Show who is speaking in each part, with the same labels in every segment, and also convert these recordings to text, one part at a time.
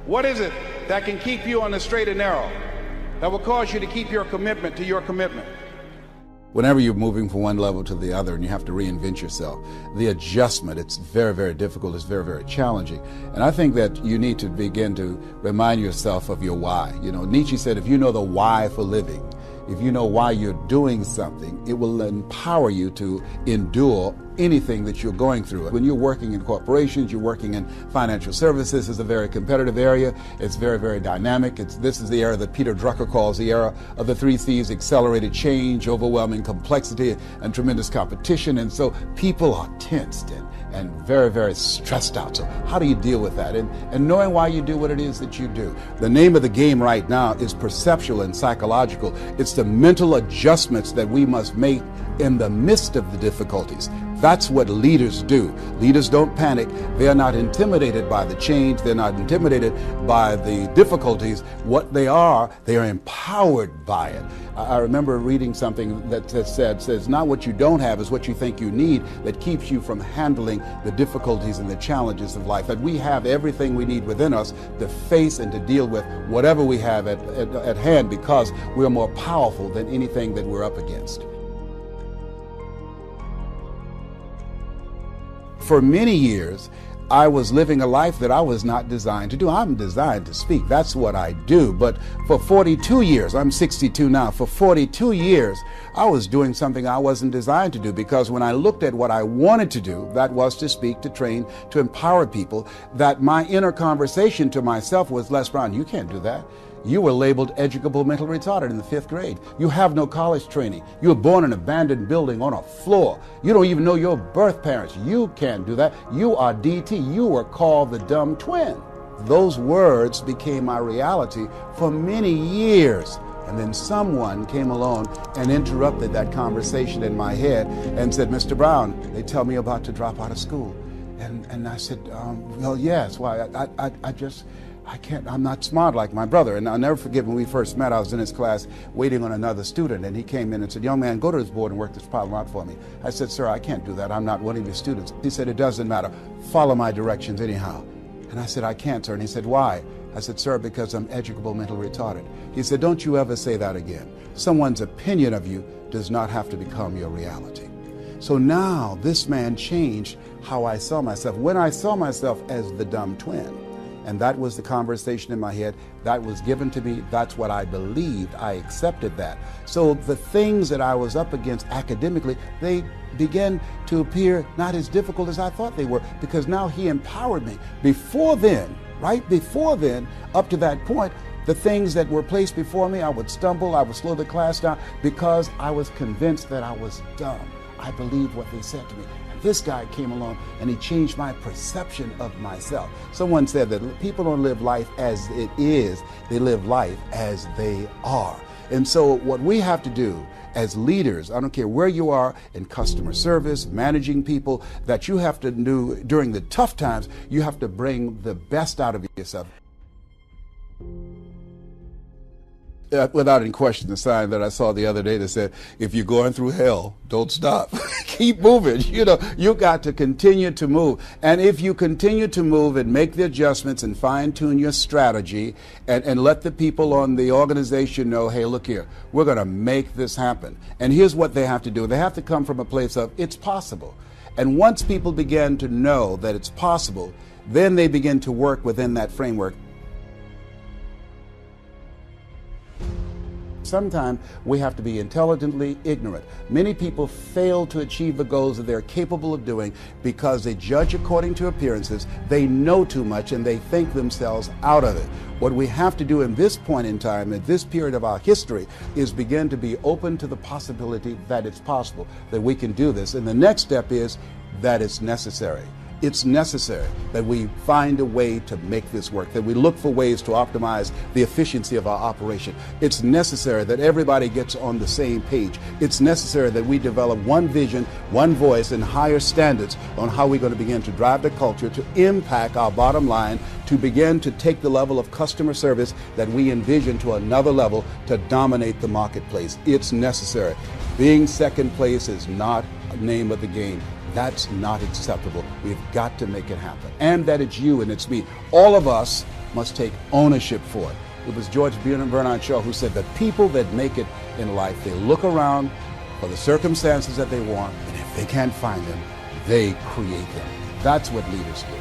Speaker 1: What is it that can keep you on the straight and narrow, that will cause you to keep your commitment to your commitment?
Speaker 2: Whenever you're moving from one level to the other and you have to reinvent yourself, the adjustment, it's very, very difficult. It's very, very challenging. And I think that you need to begin to remind yourself of your why. You know, Nietzsche said, if you know the why for living, if you know why you're doing something, it will empower you to endure anything that you're going through. When you're working in corporations, you're working in financial services, it's a very competitive area. It's very, very dynamic. This is the era that Peter Drucker calls the era of the 3 C's: accelerated change, overwhelming complexity, and tremendous competition. And so people are tensed and very, very stressed out. So how do you deal with that? And knowing why you do what it is that you do. The name of the game right now is perceptual and psychological. It's the mental adjustments that we must make in the midst of the difficulties. That's what leaders do. Leaders don't panic. They are not intimidated by the change. They're not intimidated by the difficulties. What they are empowered by it. I remember reading something that says not what you don't have is what you think you need that keeps you from handling the difficulties and the challenges of life. That we have everything we need within us to face and to deal with whatever we have at hand, because we're more powerful than anything that we're up against. For many years, I was living a life that I was not designed to do. I'm designed to speak. That's what I do. But for 42 years, I'm 62 now, for 42 years, I was doing something I wasn't designed to do, because when I looked at what I wanted to do, that was to speak, to train, to empower people, that my inner conversation to myself was, Les Brown, you can't do that. You were labeled educable mental retarded in the 5th grade. You have no college training. You were born in an abandoned building on a floor. You don't even know your birth parents. You can't do that. You are DT. You were called the dumb twin. Those words became my reality for many years. And then someone came along and interrupted that conversation in my head and said, Mr. Brown, they tell me about to drop out of school. And I said, well, yes. Why? I can't, I'm not smart like my brother. And I'll never forget when we first met, I was in his class waiting on another student, and he came in and said, young man, go to his board and work this problem out for me. I said, sir, I can't do that. I'm not one of your students. He said, it doesn't matter. Follow my directions anyhow. And I said, I can't, sir. And he said, why? I said, sir, because I'm educable mental retarded. He said, don't you ever say that again. Someone's opinion of you does not have to become your reality. So now this man changed how I saw myself. When I saw myself as the dumb twin, and that was the conversation in my head, that was given to me, that's what I believed, I accepted that. So the things that I was up against academically, they began to appear not as difficult as I thought they were, because now he empowered me. Before then, right before then, up to that point, the things that were placed before me, I would stumble, I would slow the class down, because I was convinced that I was dumb. I believed what they said to me. This guy came along and he changed my perception of myself. Someone said that people don't live life as it is, they live life as they are. And so what we have to do as leaders, I don't care where you are in customer service, managing people, that you have to do during the tough times, you have to bring the best out of yourself. Without any question, the sign that I saw the other day that said, if you're going through hell, don't stop. Keep moving. You know, you got to continue to move. And if you continue to move and make the adjustments and fine tune your strategy and let the people on the organization know, hey, look here, we're going to make this happen. And here's what they have to do. They have to come from a place of, it's possible. And once people begin to know that it's possible, then they begin to work within that framework. Sometimes we have to be intelligently ignorant. Many people fail to achieve the goals that they're capable of doing because they judge according to appearances, they know too much, and they think themselves out of it. What we have to do in this point in time, at this period of our history, is begin to be open to the possibility that it's possible, that we can do this. And the next step is that it's necessary. It's necessary that we find a way to make this work, that we look for ways to optimize the efficiency of our operation. It's necessary that everybody gets on the same page. It's necessary that we develop one vision, one voice, and higher standards on how we're going to begin to drive the culture, to impact our bottom line, to begin to take the level of customer service that we envision to another level to dominate the marketplace. It's necessary. Being second place is not a name of the game. That's not acceptable. We've got to make it happen. And that it's you and it's me. All of us must take ownership for it. It was George Bernard Shaw who said that people that make it in life, they look around for the circumstances that they want, and if they can't find them, they create them. That's what leaders do.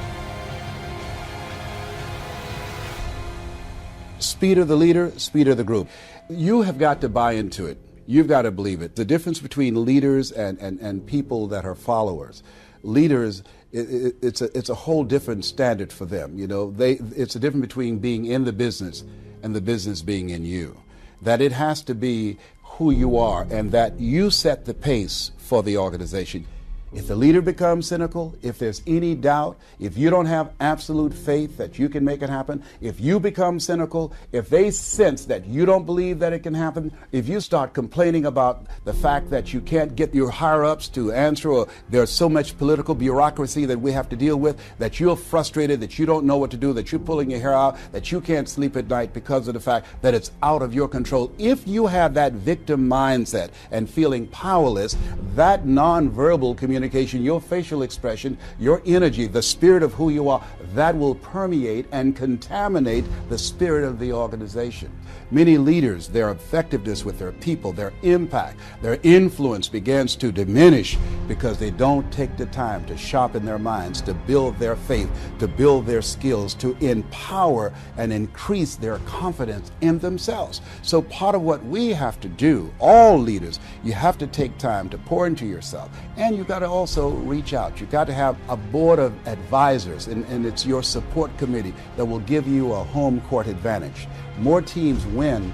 Speaker 2: Speed of the leader, speed of the group. You have got to buy into it. You've got to believe it. The difference between leaders and people that are followers. Leaders, it's a whole different standard for them. You know, it's a difference between being in the business and the business being in you. That it has to be who you are and that you set the pace for the organization. If the leader becomes cynical, if there's any doubt, if you don't have absolute faith that you can make it happen, if you become cynical, if they sense that you don't believe that it can happen, if you start complaining about the fact that you can't get your higher-ups to answer, or there's so much political bureaucracy that we have to deal with, that you're frustrated, that you don't know what to do, that you're pulling your hair out, that you can't sleep at night because of the fact that it's out of your control. If you have that victim mindset and feeling powerless, that nonverbal communication, your facial expression, your energy, the spirit of who you are, that will permeate and contaminate the spirit of the organization. Many leaders, their effectiveness with their people, their impact, their influence begins to diminish because they don't take the time to sharpen their minds, to build their faith, to build their skills, to empower and increase their confidence in themselves. So part of what we have to do, all leaders, you have to take time to pour into yourself, and you've got to also reach out. You've got to have a board of advisors, and it's your support committee that will give you a home court advantage. More teams win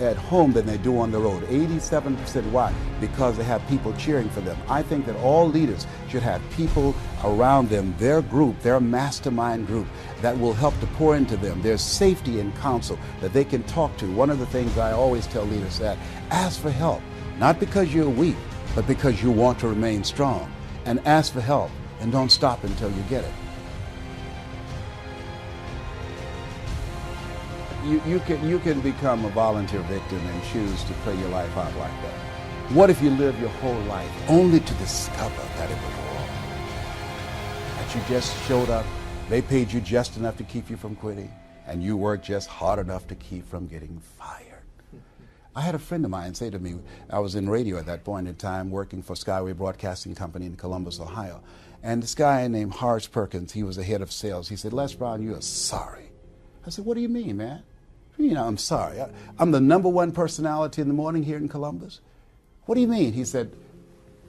Speaker 2: at home than they do on the road. 87%. Why? Because they have people cheering for them. I think that all leaders should have people around them, their group, their mastermind group, that will help to pour into them. There's safety and counsel that they can talk to. One of the things I always tell leaders that ask for help, not because you're weak, but because you want to remain strong. And ask for help, and don't stop until you get it. You can become a volunteer victim and choose to play your life out like that. What if you live your whole life only to discover that it was wrong? That you just showed up, they paid you just enough to keep you from quitting, and you worked just hard enough to keep from getting fired. I had a friend of mine say to me, I was in radio at that point in time working for Skyway Broadcasting Company in Columbus, Ohio, and this guy named Horace Perkins, he was the head of sales. He said, Les Brown, you are sorry. I said, what do you mean, man? You know, I'm sorry. I'm the #1 personality in the morning here in Columbus. What do you mean? He said,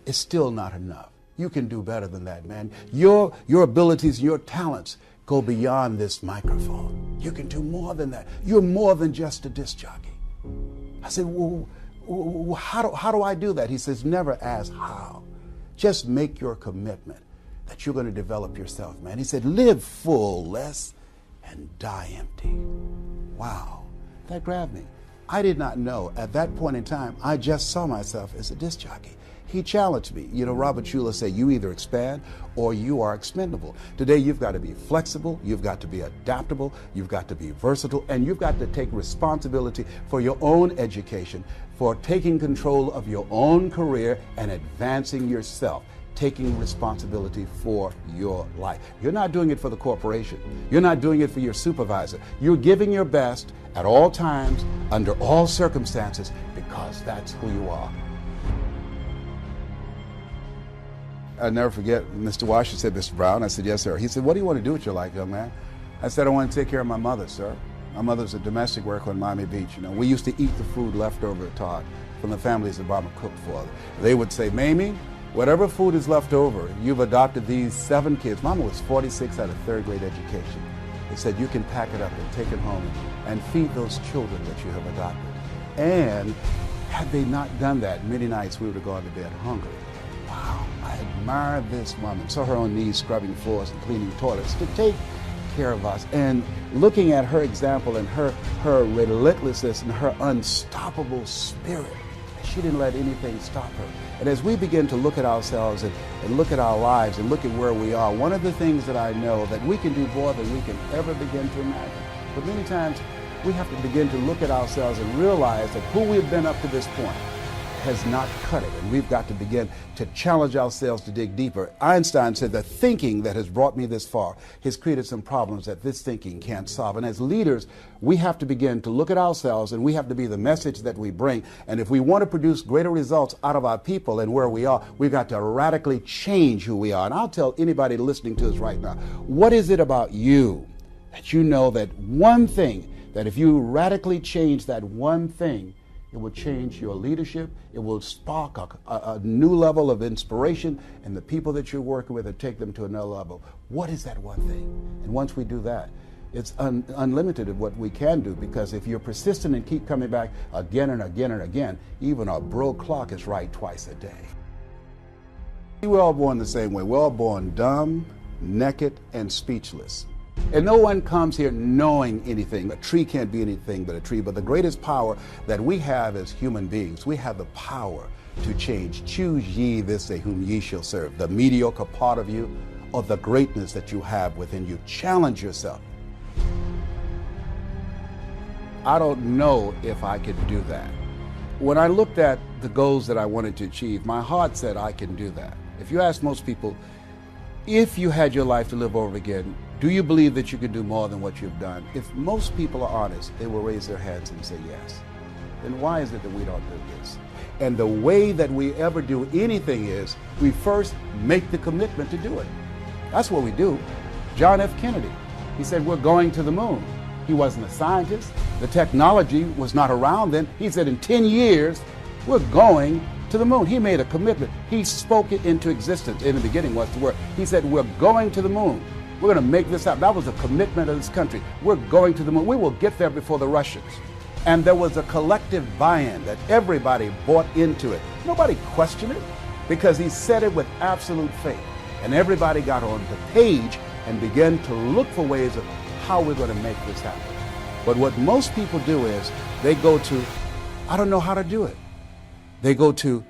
Speaker 2: it's still not enough. You can do better than that, man. Your abilities, your talents go beyond this microphone. You can do more than that. You're more than just a disc jockey. I said, well, how do I do that? He says, never ask how. Just make your commitment that you're going to develop yourself, man. He said, live full, Les, and die empty. Wow, that grabbed me. I did not know at that point in time, I just saw myself as a disc jockey. He challenged me. You know, Robert Schuller said, you either expand or you are expendable. Today, you've got to be flexible, you've got to be adaptable, you've got to be versatile, and you've got to take responsibility for your own education, for taking control of your own career and advancing yourself. Taking responsibility for your life. You're not doing it for the corporation. You're not doing it for your supervisor. You're giving your best at all times, under all circumstances, because that's who you are. I'll never forget, Mr. Washington said, Mr. Brown, I said, yes, sir. He said, what do you want to do with your life, young man? I said, I want to take care of my mother, sir. My mother's a domestic worker in Miami Beach. You know, we used to eat the food left over, Todd, from the families that Mama cooked for. They would say, Mamie, whatever food is left over, you've adopted these 7 kids. Mama was 46, had a 3rd grade education. They said, you can pack it up and take it home and feed those children that you have adopted. And had they not done that, many nights we would have gone to bed hungry. Wow, I admire this woman. Saw her on knees scrubbing floors and cleaning toilets to take care of us. And looking at her example and her relentlessness and her unstoppable spirit, she didn't let anything stop her. And as we begin to look at ourselves and look at our lives and look at where we are, one of the things that I know that we can do more than we can ever begin to imagine. But many times we have to begin to look at ourselves and realize that who we've been up to this point has not cut it, and we've got to begin to challenge ourselves to dig deeper. Einstein said the thinking that has brought me this far has created some problems that this thinking can't solve. And as leaders, we have to begin to look at ourselves, and we have to be the message that we bring. And if we want to produce greater results out of our people and where we are, we've got to radically change who we are. And I'll tell anybody listening to us right now, what is it about you that you know that one thing, that if you radically change that one thing, it will change your leadership. It will spark a new level of inspiration in the people that you're working with and take them to another level. What is that one thing? And once we do that, it's unlimited of what we can do, because if you're persistent and keep coming back again and again and again, even a broke clock is right twice a day. We're all born the same way. We're all born dumb, naked, and speechless. And no one comes here knowing anything. A tree can't be anything but a tree. But the greatest power that we have as human beings, we have the power to change. Choose ye this day whom ye shall serve, the mediocre part of you or the greatness that you have within you. Challenge yourself. I don't know if I could do that. When I looked at the goals that I wanted to achieve, my heart said I can do that. If you ask most people, if you had your life to live over again, do you believe that you could do more than what you've done? If most people are honest, they will raise their hands and say yes. Then why is it that we don't do this? And the way that we ever do anything is we first make the commitment to do it. That's what we do. John F. Kennedy, he said, we're going to the moon. He wasn't a scientist. The technology was not around then. He said, in 10 years, we're going to the moon. He made a commitment. He spoke it into existence. In the beginning was the word. He said, we're going to the moon. We're going to make this happen. That was a commitment of this country. We're going to the moon. We will get there before the Russians. And there was a collective buy-in that everybody bought into it. Nobody questioned it, because he said it with absolute faith. And everybody got on the page and began to look for ways of how we're going to make this happen. But what most people do is they go to, I don't know how to do it. They go to,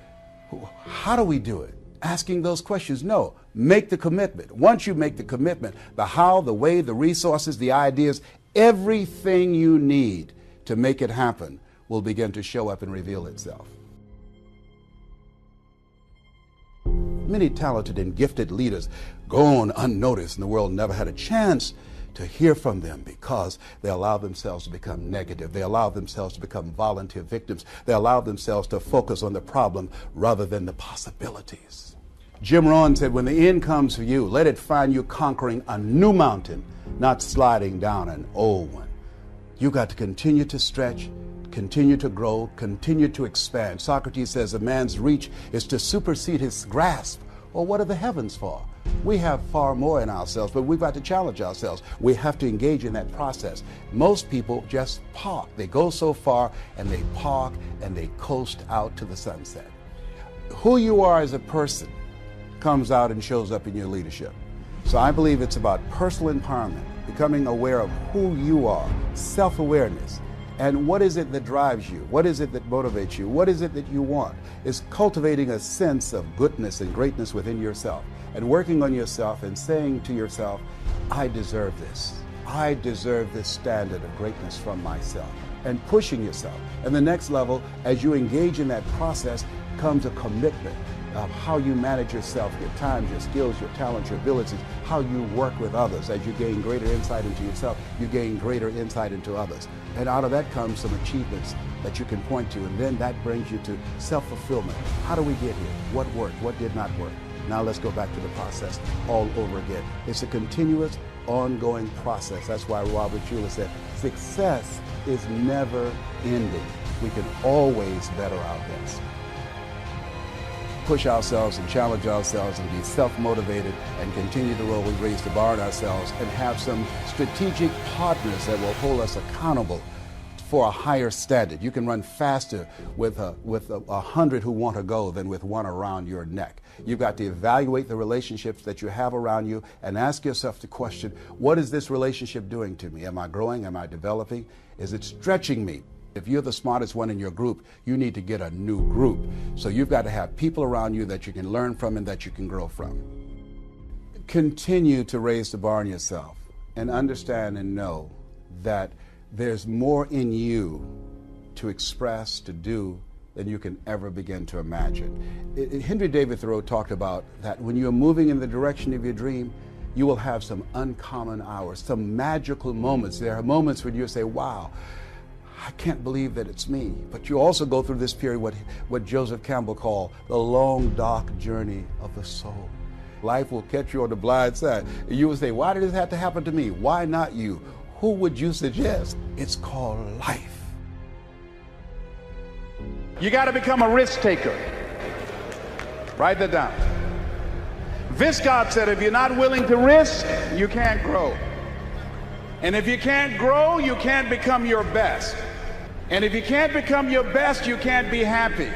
Speaker 2: how do we do it? Asking those questions. No, make the commitment. Once you make the commitment, the how, the way, the resources, the ideas, everything you need to make it happen will begin to show up and reveal itself. Many talented and gifted leaders go on unnoticed, and the world never had a chance to hear from them because they allow themselves to become negative. They allow themselves to become volunteer victims. They allow themselves to focus on the problem rather than the possibilities. Jim Rohn said, when the end comes for you, let it find you conquering a new mountain, not sliding down an old one. You got to continue to stretch, continue to grow, continue to expand. Socrates says a man's reach is to supersede his grasp. Well, what are the heavens for? We have far more in ourselves, but we've got to challenge ourselves. We have to engage in that process. Most people just park. They go so far and they park and they coast out to the sunset. Who you are as a person comes out and shows up in your leadership. So I believe it's about personal empowerment, becoming aware of who you are, self-awareness. And what is it that drives you? What is it that motivates you? What is it that you want? It's cultivating a sense of goodness and greatness within yourself and working on yourself and saying to yourself, I deserve this. I deserve this standard of greatness from myself, and pushing yourself. And the next level, as you engage in that process, comes a commitment of how you manage yourself, your time, your skills, your talents, your abilities, how you work with others. As you gain greater insight into yourself, you gain greater insight into others. And out of that comes some achievements that you can point to, and then that brings you to self-fulfillment. How do we get here? What worked? What did not work? Now let's go back to the process all over again. It's a continuous, ongoing process. That's why Robert Schuller said, success is never ending. We can always better our best. Push ourselves and challenge ourselves and be self-motivated and continue to roll. We raise the bar on ourselves and have some strategic partners that will hold us accountable for a higher standard. You can run faster with 100 who want to go than with one around your neck. You've got to evaluate the relationships that you have around you and ask yourself the question, what is this relationship doing to me? Am I growing? Am I developing? Is it stretching me? If you're the smartest one in your group, you need to get a new group. So you've got to have people around you that you can learn from and that you can grow from. Continue to raise the bar on yourself and understand and know that there's more in you to express, to do, than you can ever begin to imagine. Henry David Thoreau talked about that when you're moving in the direction of your dream, you will have some uncommon hours, some magical moments. There are moments when you say, wow, I can't believe that it's me. But you also go through this period, what Joseph Campbell called the long, dark journey of the soul. Life will catch you on the blind side. You will say, why did this have to happen to me? Why not you? Who would you suggest? It's called life.
Speaker 1: You got to become a risk taker. Write that down. Viscott said, if you're not willing to risk, you can't grow. And if you can't grow, you can't become your best. And if you can't become your best, you can't be happy.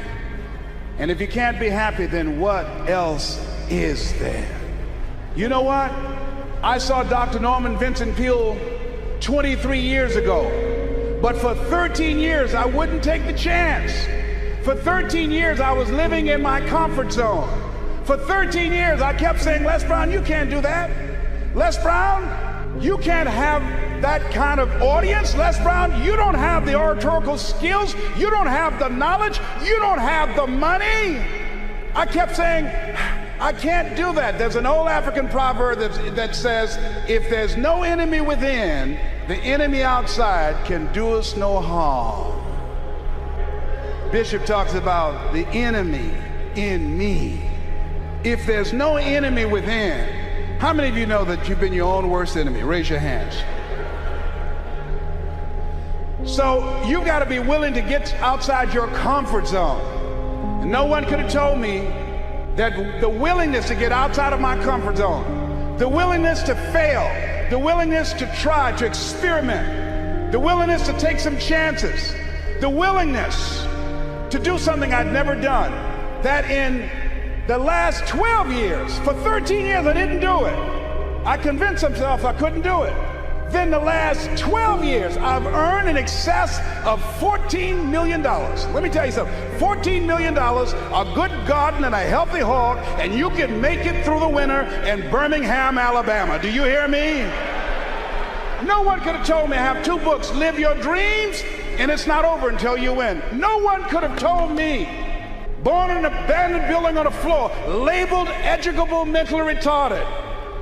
Speaker 1: And if you can't be happy, then what else is there? You know what? I saw Dr. Norman Vincent Peale 23 years ago. But for 13 years, I wouldn't take the chance. For 13 years, I was living in my comfort zone. For 13 years, I kept saying, Les Brown, you can't do that. Les Brown, you can't have that kind of audience. Les Brown, you don't have the oratorical skills. You don't have the knowledge. You don't have the money. I kept saying, I can't do that. There's an old African proverb that says, if there's no enemy within, the enemy outside can do us no harm. Bishop talks about the enemy in me. If there's no enemy within, how many of you know that you've been your own worst enemy? Raise your hands. So you've got to be willing to get outside your comfort zone. And no one could have told me that the willingness to get outside of my comfort zone, the willingness to fail, the willingness to try, to experiment, the willingness to take some chances, the willingness to do something I'd never done, that in the last 12 years, for 13 years I didn't do it. I convinced myself I couldn't do it. Then the last 12 years, I've earned in excess of $14 million. Let me tell you something, $14 million, a good garden and a healthy hog, and you can make it through the winter in Birmingham, Alabama. Do you hear me? No one could have told me I have 2 books, Live Your Dreams, and it's not over until you win. No one could have told me, born in an abandoned building on a floor, labeled educable mentally retarded,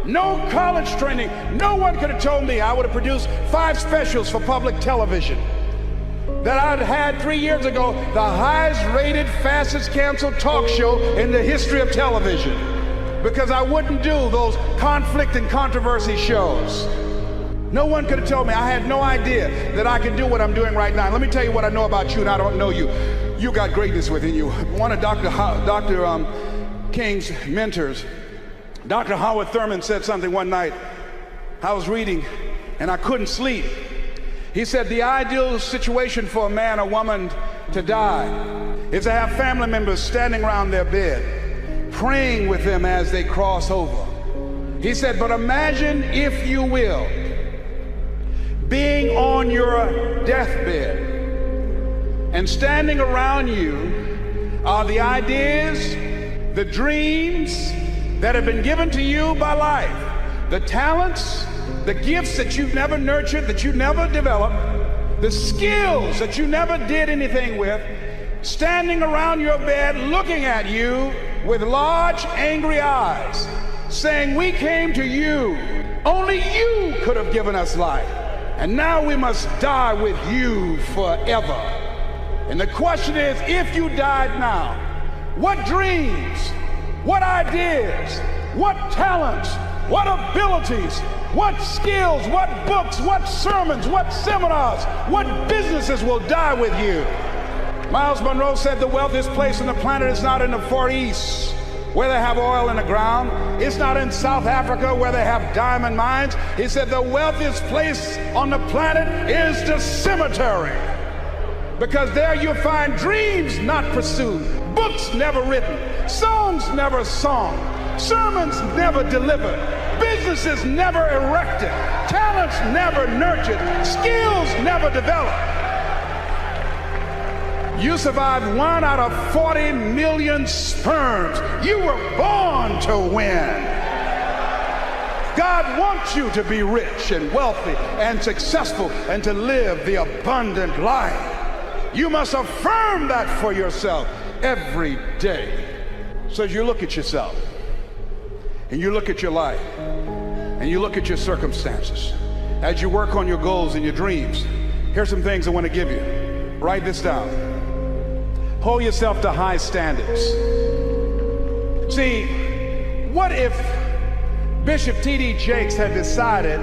Speaker 1: no college training. No one could have told me I would have produced 5 specials for public television. That I'd had 3 years ago the highest rated, fastest canceled talk show in the history of television. Because I wouldn't do those conflict and controversy shows. No one could have told me. I had no idea that I could do what I'm doing right now. Let me tell you what I know about you, and I don't know you. You got greatness within you. One of Dr. King's mentors, Dr. Howard Thurman, said something one night. I was reading and I couldn't sleep. He said the ideal situation for a man or woman to die is to have family members standing around their bed, praying with them as they cross over. He said, but imagine, if you will, being on your deathbed, and standing around you are the ideas, the dreams that have been given to you by life, the talents, the gifts that you've never nurtured, that you never developed, the skills that you never did anything with, standing around your bed looking at you with large, angry eyes, saying, we came to you, only you could have given us life, and now we must die with you forever. And the question is, if you died now, what dreams, what ideas, what talents, what abilities, what skills, what books, what sermons, what seminars, what businesses will die with you? Miles Monroe said the wealthiest place on the planet is not in the Far East, where they have oil in the ground. It's not in South Africa, where they have diamond mines. He said the wealthiest place on the planet is the cemetery, because there you'll find dreams not pursued, books never written, songs never sung, sermons never delivered, businesses never erected, talents never nurtured, skills never developed. You survived 1 out of 40 million sperms. You were born to win. God wants you to be rich and wealthy and successful and to live the abundant life. You must affirm that for yourself every day. So as you look at yourself, and you look at your life, and you look at your circumstances, as you work on your goals and your dreams, here's some things I want to give you. Write this down. Hold yourself to high standards. See, what if Bishop T.D. Jakes had decided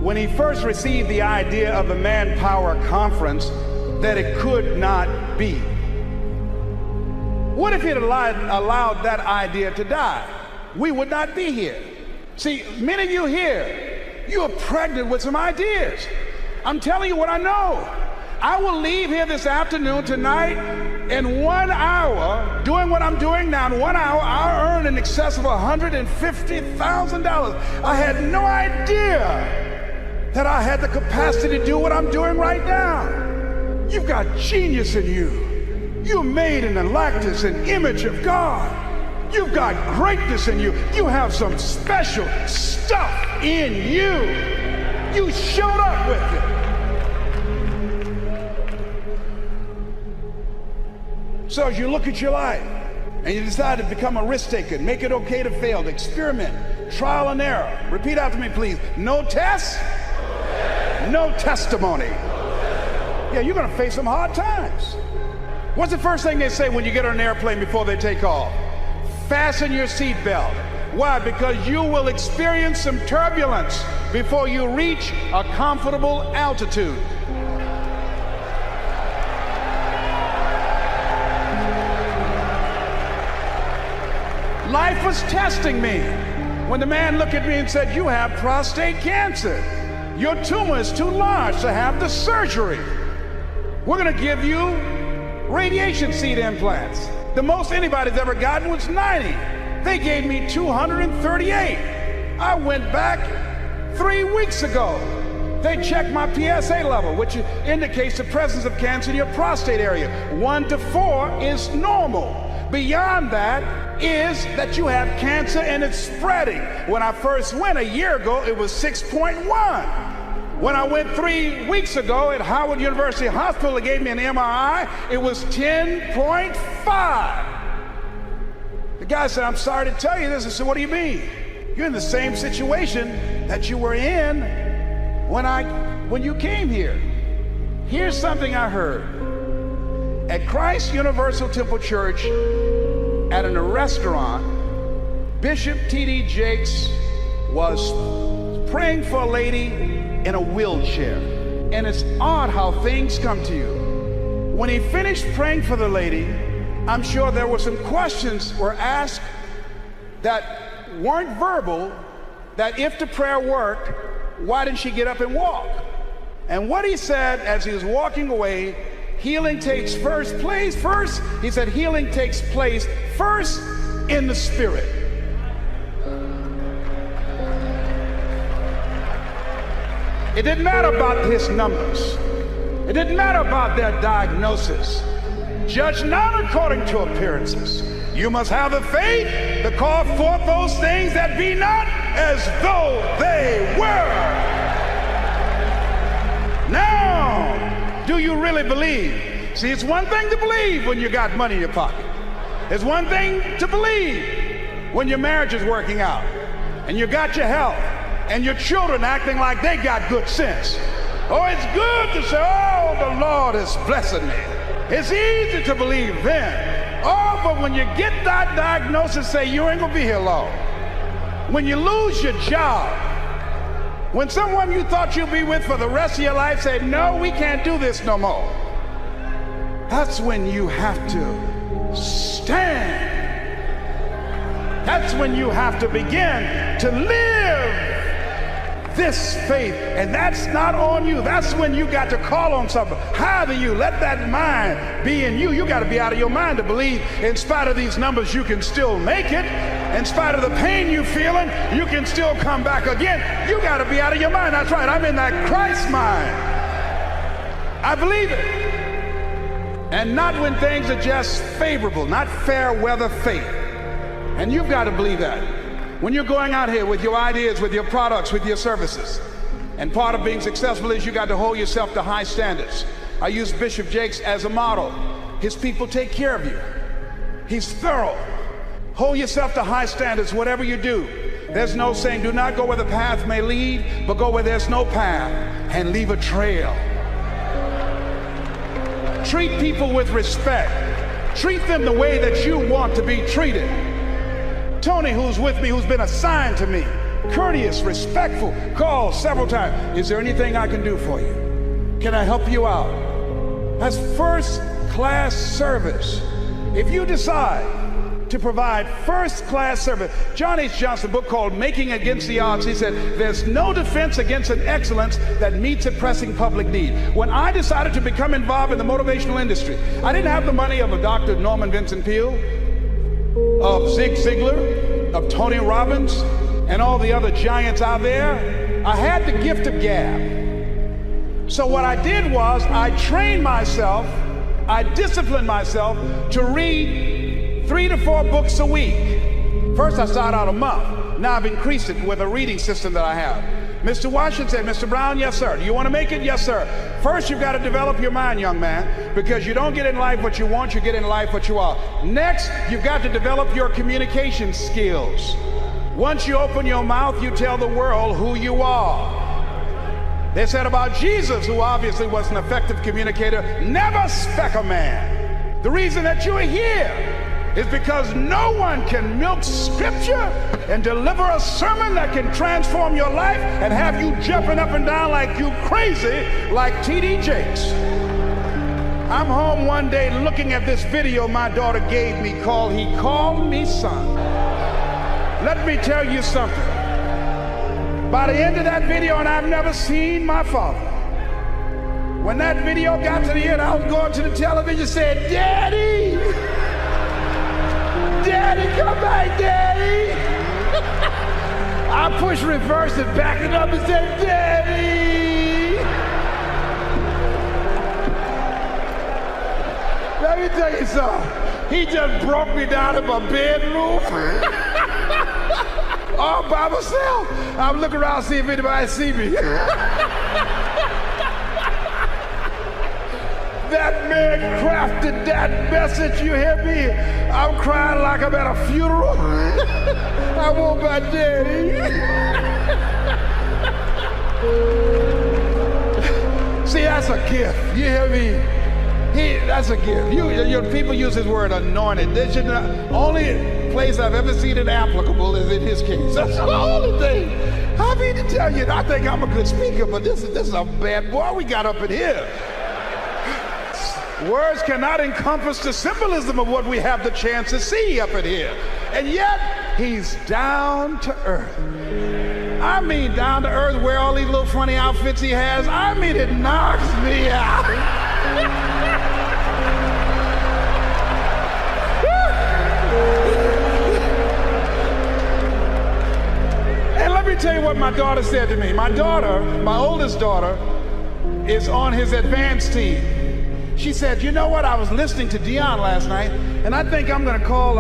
Speaker 1: when he first received the idea of the Manpower Conference that it could not be? What if he had allowed that idea to die? We would not be here. See, many of you here, you are pregnant with some ideas. I'm telling you what I know. I will leave here this afternoon, tonight, in 1 hour, doing what I'm doing now. In 1 hour, I'll earn in excess of $150,000. I had no idea that I had the capacity to do what I'm doing right now. You've got genius in you. You're made in the likeness and image of God. You've got greatness in you. You have some special stuff in you. You showed up with it. So as you look at your life and you decide to become a risk taker, make it okay to fail, to experiment, trial and error. Repeat after me, please. No test, no testimony. Yeah, you're going to face some hard times. What's the first thing they say when you get on an airplane before they take off? Fasten your seatbelt. Why? Because you will experience some turbulence before you reach a comfortable altitude. Life was testing me when the man looked at me and said, "You have prostate cancer. Your tumor is too large to have the surgery. We're going to give you radiation seed implants." The most anybody's ever gotten was 90. They gave me 238. I went back 3 weeks ago. They checked my PSA level, which indicates the presence of cancer in your prostate area. 1 to 4 is normal. Beyond that is that you have cancer and it's spreading. When I first went a year ago, it was 6.1. When I went 3 weeks ago at Howard University Hospital, they gave me an MRI, it was 10.5. The guy said, "I'm sorry to tell you this." I said, "What do you mean?" "You're in the same situation that you were in when you came here." Here's something I heard. At Christ Universal Temple Church, at a restaurant, Bishop T.D. Jakes was praying for a lady in a wheelchair. And it's odd how things come to you. When he finished praying for the lady, I'm sure there were some questions were asked that weren't verbal, that if the prayer worked, why didn't she get up and walk? And what he said as he was walking away, healing takes first, he said healing takes place first in the spirit. It didn't matter about his numbers. It didn't matter about their diagnosis. Judge not according to appearances. You must have the faith to call forth those things that be not as though they were. Now, do you really believe? See, it's one thing to believe when you got money in your pocket. It's one thing to believe when your marriage is working out and you got your health and your children acting like they got good sense. Oh, it's good to say, "Oh, the Lord is blessing me." It's easy to believe then. Oh, but when you get that diagnosis, say, "You ain't gonna be here long." When you lose your job, when someone you thought you'd be with for the rest of your life say, "No, we can't do this no more," that's when you have to stand. That's when you have to begin to live this faith, and that's not on you. That's when you got to call on something higher than you. Let that mind be in you. You got to be out of your mind to believe in spite of these numbers you can still make it. In spite of the pain you're feeling, you can still come back again. You got to be out of your mind. That's right, I'm in that Christ mind. I believe it. And not when things are just favorable, not fair weather faith. And you've got to believe that. When you're going out here with your ideas, with your products, with your services, and part of being successful is you got to hold yourself to high standards. I use Bishop Jakes as a model. His people take care of you. He's thorough. Hold yourself to high standards, whatever you do. There's no saying, do not go where the path may lead, but go where there's no path and leave a trail. Treat people with respect. Treat them the way that you want to be treated. Tony, who's with me, who's been assigned to me, courteous, respectful, called several times. Is there anything I can do for you? Can I help you out? That's first-class service. If you decide to provide first-class service, John H. Johnson, a book called Making Against the Odds, he said, there's no defense against an excellence that meets a pressing public need. When I decided to become involved in the motivational industry, I didn't have the money of a Dr. Norman Vincent Peale, of Zig Ziglar, of Tony Robbins, and all the other giants out there. I had the gift of gab. So what I did was I trained myself, I disciplined myself to read 3 to 4 books a week. First I started out a month. Now I've increased it with a reading system that I have. Mr. Washington said, Mr. Brown, yes sir. Do you want to make it? Yes sir. First you've got to develop your mind, young man, because you don't get in life what you want, you get in life what you are. Next, you've got to develop your communication skills. Once you open your mouth, you tell the world who you are. They said about Jesus, who obviously was an effective communicator, never speck a man. The reason that you're here is because no one can milk scripture and deliver a sermon that can transform your life and have you jumping up and down like you crazy, like T.D. Jakes. I'm home one day looking at this video my daughter gave me called He Called Me Son. Let me tell you something. By the end of that video, and I've never seen my father, when that video got to the end, I was going to the television and said, Daddy! Daddy, come back, Daddy! I pushed reverse and backed it up and said, Daddy! Let me tell you something. He just broke me down in my bedroom. All by myself. I'm looking around to see if anybody see me. That man crafted that message, you hear me? I'm crying like I'm at a funeral. I want my daddy. See, that's a gift, you hear me? That's a gift. People use his word anointed. The only place I've ever seen it applicable is in his case. That's the only thing. I mean to tell you, I think I'm a good speaker, but this is a bad boy we got up in here. Words cannot encompass the symbolism of what we have the chance to see up in here. And yet, he's down to earth. I mean down to earth, where all these little funny outfits he has, I mean it knocks me out. And let me tell you what my daughter said to me. My daughter, my oldest daughter, is on his advanced team. She said, you know what, I was listening to Dion last night, and I think I'm going to call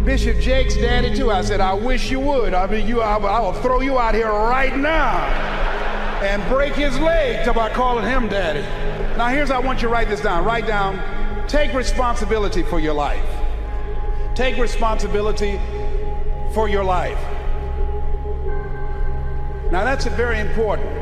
Speaker 1: Bishop Jakes daddy too. I said, I wish you would. I mean, I will throw you out here right now and break his leg by calling him daddy. Now here's how I want you to write this down. Write down, take responsibility for your life. Take responsibility for your life. Now that's very important.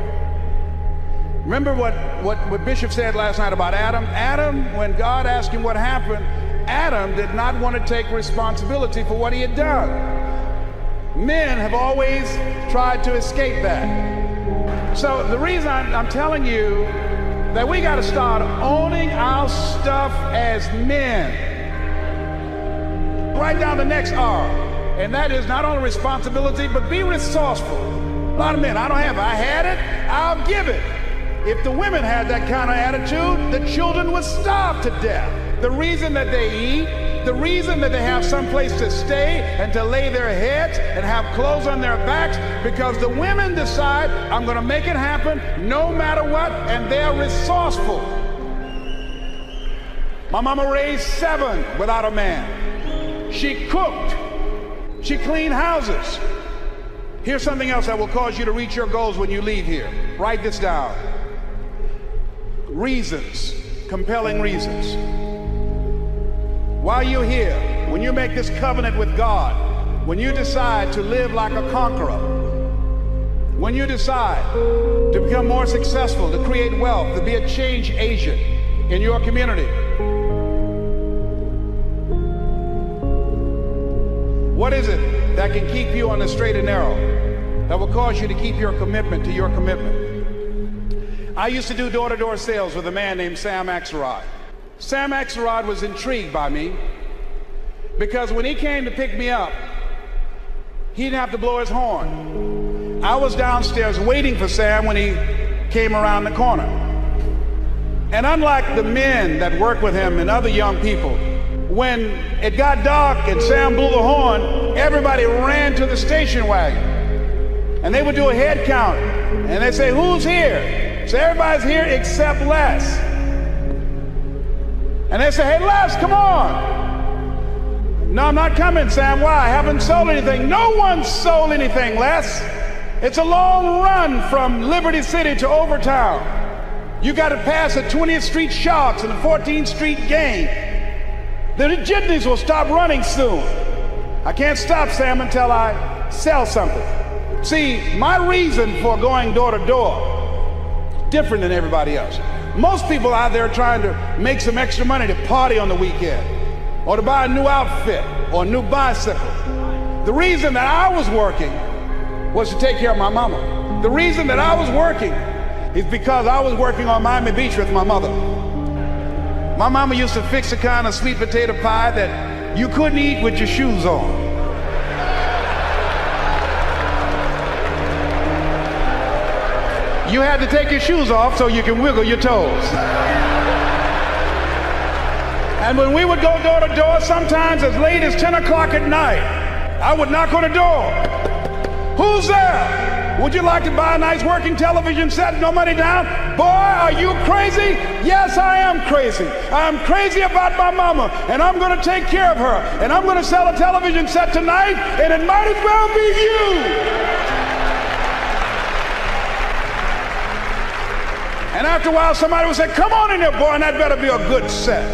Speaker 1: Remember what Bishop said last night about Adam? Adam, when God asked him what happened, Adam did not want to take responsibility for what he had done. Men have always tried to escape that. So the reason I'm telling you that we got to start owning our stuff as men. Write down the next R, and that is not only responsibility, but be resourceful. A lot of men, I don't have it. I had it, I'll give it. If the women had that kind of attitude, the children would starve to death. The reason that they eat, the reason that they have some place to stay and to lay their heads and have clothes on their backs, because the women decide, I'm going to make it happen no matter what, and they're resourceful. My mama raised 7 without a man. She cooked. She cleaned houses. Here's something else that will cause you to reach your goals when you leave here. Write this down. Reasons compelling reasons. While you're here, when you make this covenant with God, when you decide to live like a conqueror, when you decide to become more successful, to create wealth, to be a change agent in your community, what is it that can keep you on the straight and narrow, that will cause you to keep your commitment to your commitment? I used to do door-to-door sales with a man named Sam Axelrod. Sam Axelrod was intrigued by me because when he came to pick me up, he didn't have to blow his horn. I was downstairs waiting for Sam when he came around the corner. And unlike the men that work with him and other young people, when it got dark and Sam blew the horn, everybody ran to the station wagon. And they would do a head count. And they'd say, "Who's here?" So everybody's here except Les. And they say, "Hey, Les, come on." "No, I'm not coming, Sam." "Why? I haven't sold anything." "No one's sold anything, Les. It's a long run from Liberty City to Overtown. You got to pass the 20th Street Sharks and the 14th Street Gang. The jitneys will stop running soon." "I can't stop, Sam, until I sell something." See, my reason for going door to door is different than everybody else. Most people out there are trying to make some extra money to party on the weekend, or to buy a new outfit or a new bicycle. The reason that I was working was to take care of my mama. The reason that I was working is because I was working on Miami Beach with my mother. My mama used to fix a kind of sweet potato pie that you couldn't eat with your shoes on. You had to take your shoes off so you can wiggle your toes. And when we would go door to door, sometimes as late as 10 o'clock at night, I would knock on the door. "Who's there? Would you like to buy a nice working television set? No money down?" "Boy, are you crazy?" "Yes, I am crazy. I'm crazy about my mama, and I'm going to take care of her. And I'm going to sell a television set tonight, and it might as well be you." And after a while, somebody would say, "Come on in there, boy, and that better be a good set."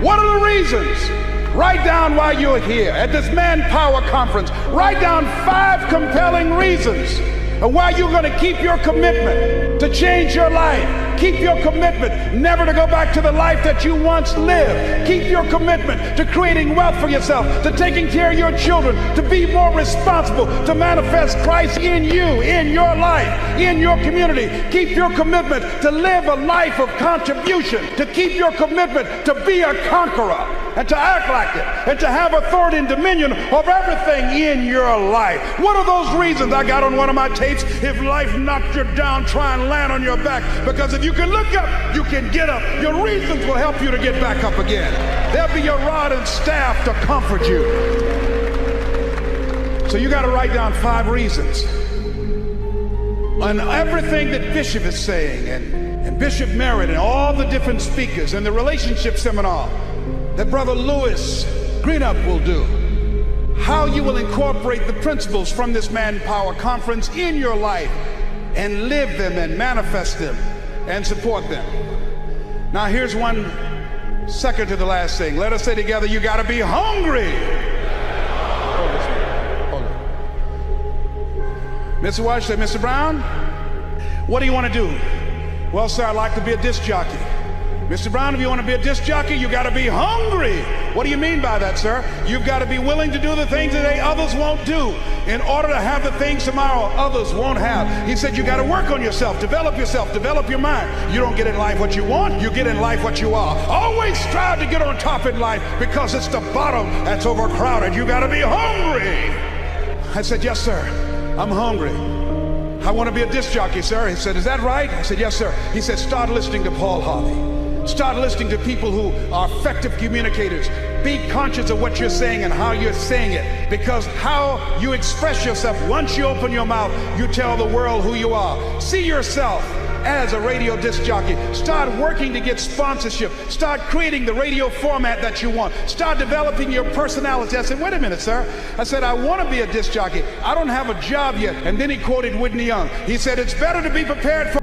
Speaker 1: What are the reasons? Write down while you're here at this Manpower Conference. Write down 5 compelling reasons of why you're going to keep your commitment to change your life. Keep your commitment never to go back to the life that you once lived. Keep your commitment to creating wealth for yourself, to taking care of your children, to be more responsible, to manifest Christ in you, in your life, in your community. Keep your commitment to live a life of contribution, to keep your commitment to be a conqueror and to act like it and to have authority and dominion of everything in your life. What are those reasons? I got on one of my tapes, if life knocked you down, try and land on your back, because if you can look up, you can get up. Your reasons will help you to get back up again. They'll be your rod and staff to comfort you. So you got to write down 5 reasons. And everything that Bishop is saying, and Bishop Merritt and all the different speakers and the relationship seminar that Brother Lewis Greenup will do, how you will incorporate the principles from this Manpower Conference in your life and live them and manifest them and support them. Now here's one second to the last thing. Let us say together, you got to be hungry. Hold on. Mr. Walsh said, "Mr. Brown, what do you want to do?" "Well, sir, I'd like to be a disc jockey." "Mr. Brown, if you want to be a disc jockey, you got to be hungry." "What do you mean by that, sir?" "You've got to be willing to do the things that others won't do in order to have the things tomorrow others won't have." He said you got to work on yourself, develop your mind. You don't get in life what you want, you get in life what you are. Always strive to get on top in life, because it's the bottom that's overcrowded. You got to be hungry. I said, "Yes, sir, I'm hungry. I want to be a disc jockey, sir." He said, "Is that right?" I said, "Yes, sir." He said, "Start listening to Paul Harvey. Start listening to people who are effective communicators. Be conscious of what you're saying and how you're saying it, because how you express yourself, once you open your mouth, you tell the world who you are. See yourself as a radio disc jockey. Start working to get sponsorship. Start creating the radio format that you want. Start developing your personality." I said, "Wait a minute, sir." I said, "I want to be a disc jockey. I don't have a job yet." And then he quoted Whitney Young. He said, "It's better to be prepared for